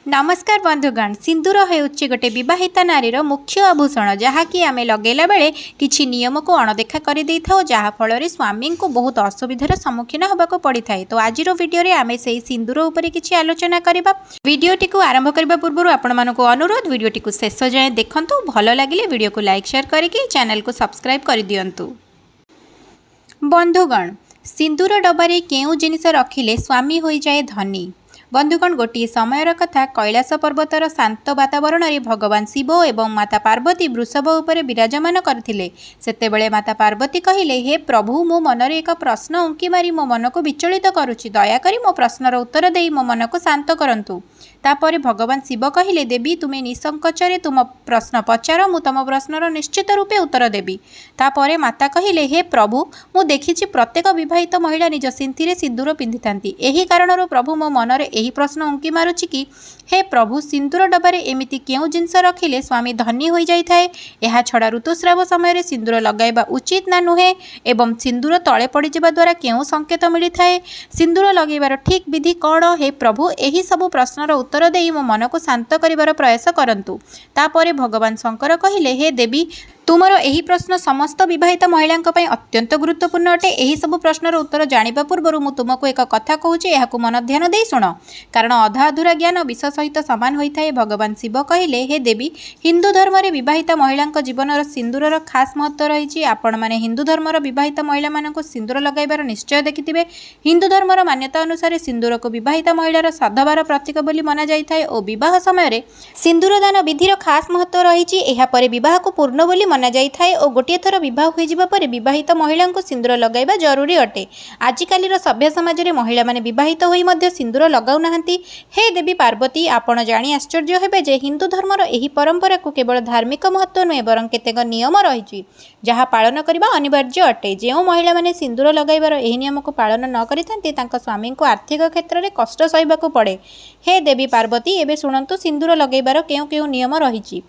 नमस्कार बंधुगण। सिंदूर होउछि गोटे विवाहिता नारीर मुख्य आभूषण जहाँकि आमे लगेला बेले किछि नियम को अणदेखा कर दे था जहाँ फल स्वामी को बहुत असुविधार सम्मुखीन होबाक पड़ी था। तो आज वीडियो रे आमे सेही सिंदूर उपरे किछि आलोचना करबा। वीडियोटी को आरंभ करबा पूर्व आपण मानको अनुरोध वीडियोटी को शेष जाए देखंतु। भल लागिले वीडियो को लाइक शेयर करके चैनल को सब्सक्राइब कर दियंतु। बंधुगण, सिंदूर डबारे केउ जिनिस रखिले स्वामी होई जाए धनी। बंधुगण, गोटे समयर कथा। कैलाश पर्वतर शांत वातावरण में भगवान शिव एवं माता पार्वती वृषभ उपरे विराजमान करथिले। सेतेबेले माता पार्वती कहिले, हे प्रभु, मो मनरे एक प्रश्न उंकी मारी मो मन को विचलित करुछि। दयाकरी मो प्रश्नर उत्तर देई मो मन को शांत करंतु। तापरे भगवान शिव कहिले, देवी तुमे निसंकोचरे तुम प्रश्न पचार, मु तुम प्रश्नर निश्चित रूपे उत्तर देबी। तापरे माता कहिले, हे प्रभु, मु देखिछि प्रत्येक विवाहित महिला निज सिंथिरे सिंदूर पिंधिथांती। एही कारणरू प्रभु मो मनरे एही प्रश्न उंकी मारुछि कि हे प्रभु, सिंदूर डबारे एमिति केउ जिनिस रखिले स्वामी धनी होई जाइथाए। एहा छडा ऋतुस्राव समय सिंदूर लगाइबा उचित ना नुहे एवं सिंदूर तळे पड़ी जिबा द्वारा केउ संकेत मिली थाए। सिंदूर लगेबार ठीक विधि कौन? हे प्रभु, एही सब प्रश्नर उत्तर देई मो मन को शांत करिवार प्रयास करंतु। तापरे भगवान शंकर कहिले, हे देवी, तुमर एही प्रश्न समस्त विवाहित महिलांक पई अत्यंत गुरुत्वपूर्ण अटे। एही सब प्रश्नर उत्तर जानिबा पूर्वरु मु तुमको एक कथा कहूछि, एहाकु मन ध्यान देई सुन, कारण अधा अधूरा ज्ञान विष सहित समान होइथाए। भगवान शिव कहिले, हे देवी, हिंदू धर्म रे विवाहित महिलांक जीवनर सिंदूरर खास महत्व रहिछि। आपण माने हिंदू धर्मर विवाहित महिला माननको सिंदूर लगाइबार निश्चय देखिथिबे। हिंदू धर्मर मान्यता अनुसार सिंदूर को विवाहित महिलार सद्भावर प्रतीक बोली माना जाइथाए ओ विवाह समय रे सिंदूर दान विधिर खास महत्व रहिछि। एहा परे विवाह को पूर्ण बोली माना जाइथाए ओ गोटिए थर विवाह होई जिबा परे विवाहित महिला को सिंदूर लगाइबा जरूरी अटे। आजिकालीर सभ्य समाज रे महिला माने विवाहित होई मध्ये सिंदूर लगाउ नाहंती। हे देवी पार्वती, आपण जानी आश्चर्य हेबे जे हिंदू धर्मर एही परंपरा को केवल धार्मिक महत्व नुहे बरं केतेक नियम रहिछि जहाँ पालन करबा अनिवार्य अटे। जेउ महिला माने सिंदूर लगाइबार एही नियम को पालन न करिथांती तांका स्वामी को आर्थिक क्षेत्र रे कष्ट सहिबाकू पड़े। हे देवी पार्वती, एबे शुणंतु सिंदूर लगाइबार केउ केउ नियम रहिछि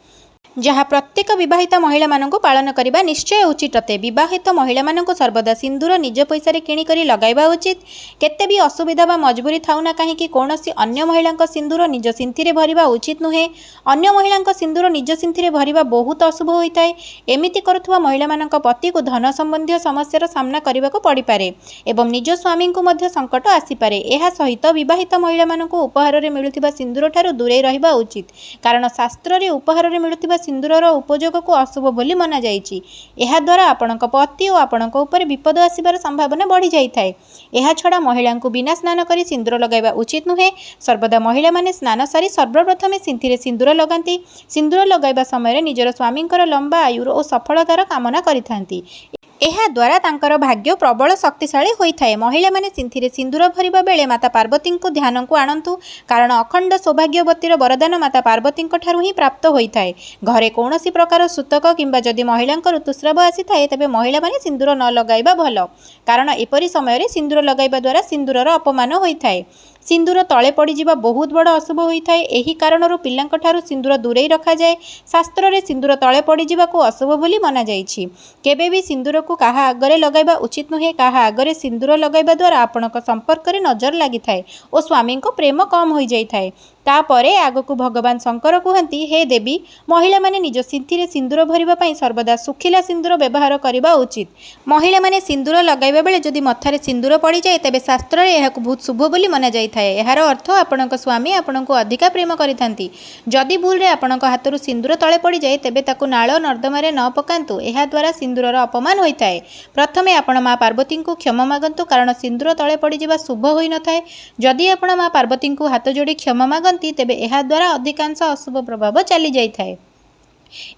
जहाँ प्रत्येक विवाहित महिला माननको पालन करबा निश्चय उचित अटे। विवाहित महिला माननको सर्वदा सिंदूर निज पैसा रे किणी करी लगाइबा उचित। केते भी असुविधा बा मजबूरी थाउ ना काहेकि कोनोसी अन्य महिलांक सिंदूर निज सिंथिरे भरिबा उचित नुहे। अन्य महिलांक सिंदूर निज सिंथिरे भरिबा बहुत अशुभ होइताए। एमिति करुथुवा महिला मानक पति को धन संबंधी समस्यार सामना करबाको पड़ी पारे एवं निज स्वामी को मध्य संकट आसी पारे। एहा सहित विवाहित महिला माननको उपहार रे मिलुथिबा सिंदूर ठारू दूरे रहिबा उचित, कारण शास्त्र रे उपहार रे मिलुथिबा सिंदूरर उपयोग को अशुभ बोली माना जाइछि। एहा द्वारा आपणक पति और आपणक ऊपर विपद आसिबार संभावना बढ़ी जाइथाए। एहा छडा महिला को बिना स्नान करी सिंदूर लगाइबा उचित नुहे। सर्वदा महिला माने स्नान सारी सर्वप्रथमे सिंथिरे सिंदूर लगांती। सिंदूर लगाइबा समय निजर स्वामींकर लंबा आयुर और सफलतार कामना करिथांती। एहा द्वारा तांकर भाग्य प्रबल शक्तिशाली होइथाए। महिला माने सिंथिरे सिंदूर भरिबा बेले माता पार्वती को ध्यान को आणंतु, कारण अखंड सौभाग्यवतीर वरदान माता पार्वती ठारू ही प्राप्त होइथाए। घरे कौनसी प्रकार सूतक किंबा जदि महिलांक ऋतुस्राव आसी थाए तेबे महिला माने सिंदूर न लगाइबा भल, कारण एपरि समय सिंदूर लगाइबा द्वारा सिंदूरर अपमान होइथाए। सिंदूर तले पड़ी जिबा बहुत बड़ अशुभ होइथाए। एही कारणरू पिल्लांक ठारू सिंदूर दूरेई रखा जाए। शास्त्र रे सिंदूर तले पड़ी जिबा को अशुभ बोली माना जाइछि। केबे भी सिंदूर को काहा आगरे लगाइबा उचित नुहे। काहा आगरे सिंदूर लगाइबा द्वारा आपणक संपर्क रे नजर लागिथाए ओ स्वामी को प्रेम कम होई जाइथाए। तापरे आगकू भगवान शंकर कहती, हे देवी, महिला माने निज सिंथिरे सिंदूर भरिबा पई सर्वदा सुखिला सिंदूर व्यवहार करिबा उचित। महिला माने सिंदूर लगाइबा बेले जदि मथारे सिंदूर पड़ी जाए तेबे शास्त्र रे एहाकू बहुत शुभ बोली माना जाइथाए। एहार अर्थ आपणक स्वामी आपणको अधिका प्रेम करिथांती। जदि भूल रे आपणक हाथरू सिंदूर तळे पड़ी जाए तेबे ताकू नाळ नर्दमारे न पकांतु। एहा द्वारा सिंदूरर अपमान होइथाए। प्रथमे आपण मां पार्वती को क्षमा मागंतु, कारण सिंदूर तळे पड़ी जिबा शुभ होई नथाए। जदि आपण मां पार्वती को हाथ जोड़ी क्षमा मागंती तेबे एहा द्वारा अधिकांश अशुभ प्रभाव चली जाइथाए।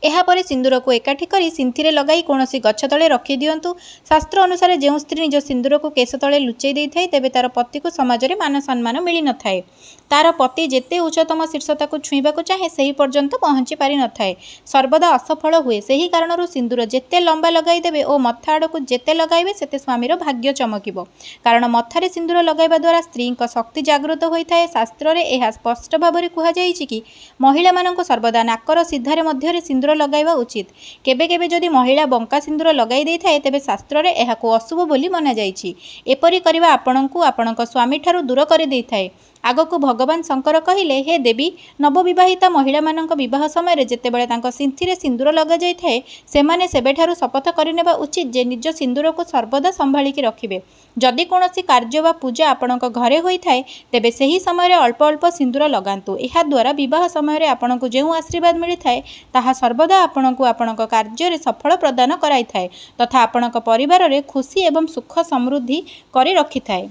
एहापरे सिंदूर को एकाठी करी सिंथिरे लगाई कौनसी गछ तले रखी दियंतु। शास्त्र अनुसार जो स्त्री निज सिंदूर को केश तले लुचई देइथाए तेबे तार पति को समाज रे मान सम्मान मिली नथाए। तार पति जेते उच्चतम शीर्षता को छुईबा को चाहे सही पर्यंत पहुंची पारि नथाए, सर्वदा असफल हुए। सही कारणरू सिंदूर जेते लंबा लगाई देबे ओ मथा आड़ को जेते लगाइबे सेते स्वामीर भाग्य चमकिबो, कारण मथारे सिंदूर लगाइबा द्वारा स्त्री को शक्ति जागृत होइथाए। शास्त्र रे एहा स्पष्ट भाबरे कुहा जाइछि कि महिला माननको सर्वदा नाकर सिधारे मध्यरे सिंदूर लगाइबा उचित। केबे केबे जदि महिला बंका सिंदूर लगाई देइथाए तेबे शास्त्र रे एहाको अशुभ बोली माना जाइछि। एपरि करिबा आपणको आपणक स्वामी ठारू दूर करि देइथाए। आगकू भगवान शंकर कहिले हे देवी नवविवाहिता महिला मानक विवाह समय जेतेबेले तांको सिंथिरे सिंदूर लगा जाय थाए सेमाने सेबेठारु शपथ करिनेबा उचित जे निज सिंदूर को सर्वदा संभाळिकी रखिबे। जदि कोनोसी कार्य वा पूजा आपणक घरे होई थाए तेबे सेही समय अल्प अल्प सिंदूर लगांतु। एहा द्वारा विवाह समय आपणकु जेउ आशीर्वाद मिली थाए ताहा सर्वदा आपणकु आपणक कार्य सफल प्रदान कराई थाए तथा आपणक परिवार रे खुशी एवं सुख समृद्धि करी रखि थाए।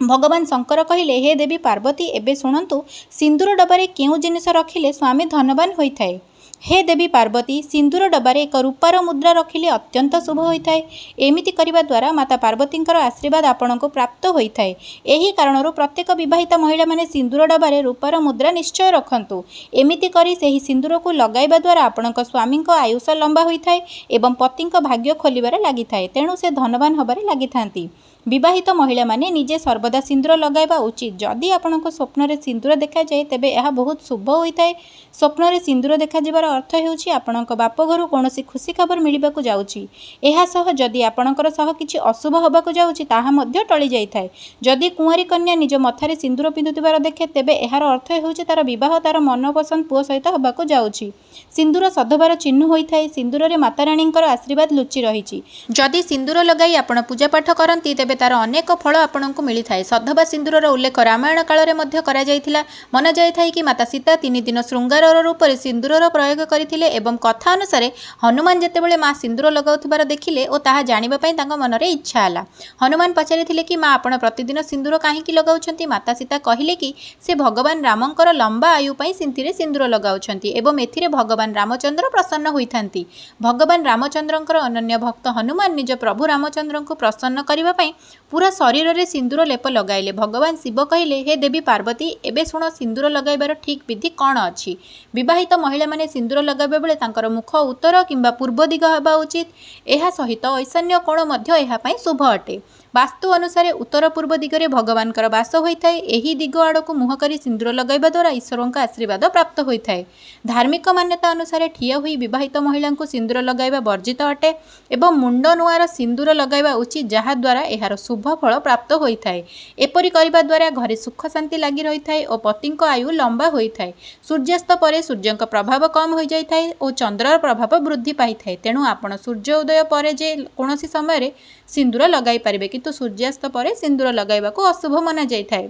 भगवान शंकर कहिले हे देवी पार्वती एबे शुणन्तु सिंदूर डबारे केउ जिनिस रखिले स्वामी धनवान होई थाए। हे देवी पार्वती सिंदूर डबारे एक रूपार मुद्रा रखिले अत्यंत शुभ होई थाए। एमिति करिबा द्वारा माता पार्वतींकर आशीर्वाद आपणको प्राप्त होई थाए। एही कारणरू प्रत्येक विवाहिता महिला माने सिंदूर डबारे रूपार मुद्रा निश्चय रखन्तु। एमिति करी सेही सिंदूर को लगाइबा द्वारा आपणको स्वामींको आयुष लंबा होई थाए एवं पतिंको भाग्य खोलिबारे लागि थाए। तेणु से धनवान हबारे लागि थांती। विवाहित महिला माने निजे सर्वदा सिंदूर लगाइबा उचित। जदि आपणको स्वप्न रे सिंदूर देखा जाए तेबे यह बहुत शुभ होई थाए। स्वप्न रे सिंदूर देखा जिबार अर्थ हेउछि आपणक बाप घरु कोनोसी खुशी खबर मिलिबाकु जाउछि। एहा सह जदि आपणकर सह किछि अशुभ हबाकु जाउछि ताहा मध्य टळि जाई थाए। जदि कुंवारी कन्या निज मथारे सिंदूर पिंधुतिबार देखे तेबे एहार अर्थ हेउछि तार विवाह तार मनपसंद पुओ सहित हबाकु जाउछि। सिंदूर सधबार चिन्ह होई थाए। सिंदूर रे माता रानींकर आशीर्वाद लुचि रहिछि। जदि सिंदूर लगाई आपण पूजा पाठ करंती तेबे तार अनेक फल आपणको मिली थाए। सधबा सिंदूरर उल्लेख रामायण काल रे मध्य करा जायथिला। मना जाय थाए कि माता सीता 3 दिन श्रृंगारर रूपरे सिंदूरर प्रयोग करिथिले एवं कथा अनुसार हनुमान जेतेबेले माँ सिंदूर लगाउथिबार देखिले ओ ताहा जानिबा पई तांको मनरे इच्छा हला। हनुमान पचारिथिले कि माँ आपण प्रतिदिन सिंदूर काहेकि लगाउछंती। माता सीता कहिले कि से भगवान रामंकर लंबा आयु पई सिंथिरे सिंदूर लगाउछंती एवं एथिरे भगवान रामचंद्र प्रसन्न होइथांती। भगवान रामचंद्रंकर अनन्य भक्त हनुमान निज प्रभु रामचंद्रंको प्रसन्न करिबा पई पूरा शरीर रे सिंदूर लेप लगाइले। भगवान शिव कहिले हे देवी पार्वती एबे शुण सिंदूर लगाइबार ठीक विधि कौन अछि। विवाहित महिला माने सिंदूर लगाइबा बेले तांकर मुख उत्तर किंबा पूर्व दिग हेबा उचित। एहा सहित ईशान्य कोण मध्य एहा पई शुभ अटे। वास्तु अनुसार उत्तर पूर्व दिगरे भगवानकर वास होइथाए। एही दिग आड़कू मुह करी सिंदूर लगाइबा द्वारा ईश्वरंका आशीर्वाद प्राप्त होइथाए। धार्मिक मान्यता अनुसार ठिया होई विवाहित महिला को सिंदूर लगाइबा वर्जित अटे एवं मुंड नुआर सिंदूर लगाइबा उचित जहा द्वारा एहार शुभ फल प्राप्त होइथाए। एपरि करिबा द्वारा घरे सुख शांति लागि रहिथाए और पतिंको आयु लंबा होइथाए। सूर्यास्त परे सूर्यंक प्रभाव कम हो जाइथाए और चंद्रर प्रभाव वृद्धि पाइथाए। तेणु आपण सूर्योदय परे जे कोनोसी समय रे सिंदूर लगाई पारिबे किंतु सूर्यास्त परे सिंदूर लगाइबा को अशुभ माना जाइथाए।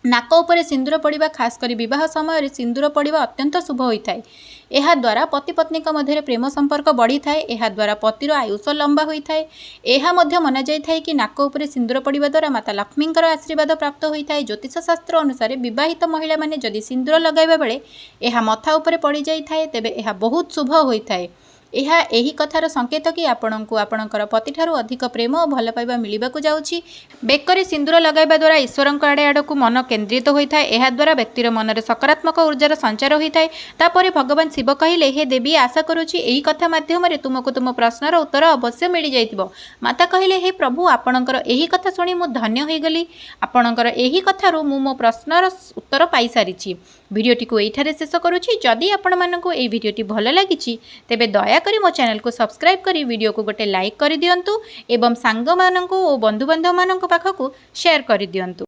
नाक उपरे सिंदूर पड़िबा खास करी विवाह समय रे सिंदूर पड़िबा अत्यंत शुभ होइथाए। एहा द्वारा पति पत्नी मध्य प्रेम संपर्क बढ़ी थाए। एहा द्वारा पतिर आयुष लंबा होइथाए। एहा मध्य मना जाइथाए कि नाक उपरे सिंदूर पड़िबा द्वारा माता लक्ष्मींकर आशीर्वाद प्राप्त होइथाए। ज्योतिष शास्त्र अनुसार विवाहित महिला माने जदि सिंदूर लगाइबा बेले एहा मथा उपरे पड़ी जाइथाए तेबे एहा बहुत शुभ होइथाए। एहा एही कथार संकेत कि आपणको आपणकर पति ठारू अधिक प्रेम और भल पाइबा मिलिबाकु जाउछि। बेकरे सिंदूर लगाइबा द्वारा ईश्वरंक आड़े आड़कू मन केन्द्रित होइथाए। एहा द्वारा व्यक्तिर मनरे सकारात्मक ऊर्जार संचार होइथाए। तापरे भगवान शिव कहिले हे देवी आशा करूछि एही कथा माध्यम रे तुमको तुम प्रश्नर उत्तर अवश्य मिली जाइतिबो। माता कहिले हे प्रभु आपणकर एही कथा सुनी मु धन्य होई गली। आपणकर एही कथारू मु मो प्रश्नर उत्तर पाई सारिछि। भिडियोटी को एठारे शेष करूछि। जदि आपण मानकू एही भिडियोटी भल लागिछि तेबे दया करी मो चैनल को सब्सक्राइब करी वीडियो को गोटे लाइक कर दियंतु एवं सांग मानकू और बंधु बांधव मानक पाखकू शेयर कर दियंतु।